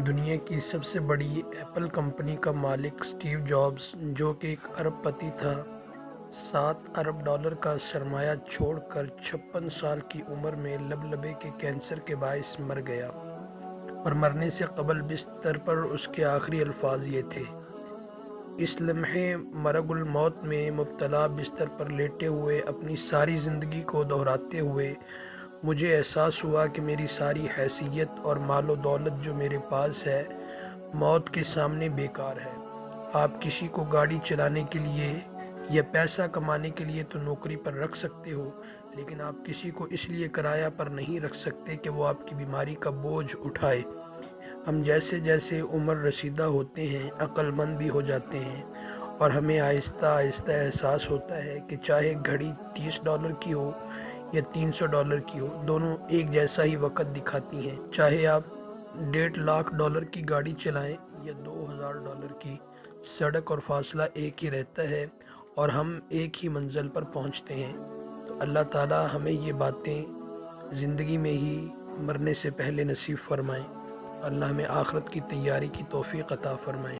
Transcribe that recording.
دنیا کی سب سے بڑی ایپل کمپنی کا مالک اسٹیو جابز، جو کہ ایک ارب پتی تھا، $7 ارب کا سرمایہ چھوڑ کر 56 سال کی عمر میں لبلبے کے کینسر کے باعث مر گیا، اور مرنے سے قبل بستر پر اس کے آخری الفاظ یہ تھے: اس لمحے مرگ الموت میں مبتلا بستر پر لیٹے ہوئے اپنی ساری زندگی کو دہراتے ہوئے مجھے احساس ہوا کہ میری ساری حیثیت اور مال و دولت جو میرے پاس ہے، موت کے سامنے بیکار ہے۔ آپ کسی کو گاڑی چلانے کے لیے یا پیسہ کمانے کے لیے تو نوکری پر رکھ سکتے ہو، لیکن آپ کسی کو اس لیے کرایہ پر نہیں رکھ سکتے کہ وہ آپ کی بیماری کا بوجھ اٹھائے۔ ہم جیسے جیسے عمر رسیدہ ہوتے ہیں، عقل مند بھی ہو جاتے ہیں، اور ہمیں آہستہ آہستہ احساس ہوتا ہے کہ چاہے گھڑی $30 کی ہو یا $300 کی ہو، دونوں ایک جیسا ہی وقت دکھاتی ہیں۔ چاہے آپ $1.5 لاکھ کی گاڑی چلائیں یا $2000 کی، سڑک اور فاصلہ ایک ہی رہتا ہے، اور ہم ایک ہی منزل پر پہنچتے ہیں۔ تو اللہ تعالیٰ ہمیں یہ باتیں زندگی میں ہی مرنے سے پہلے نصیب فرمائیں۔ اللہ ہمیں آخرت کی تیاری کی توفیق عطا فرمائیں۔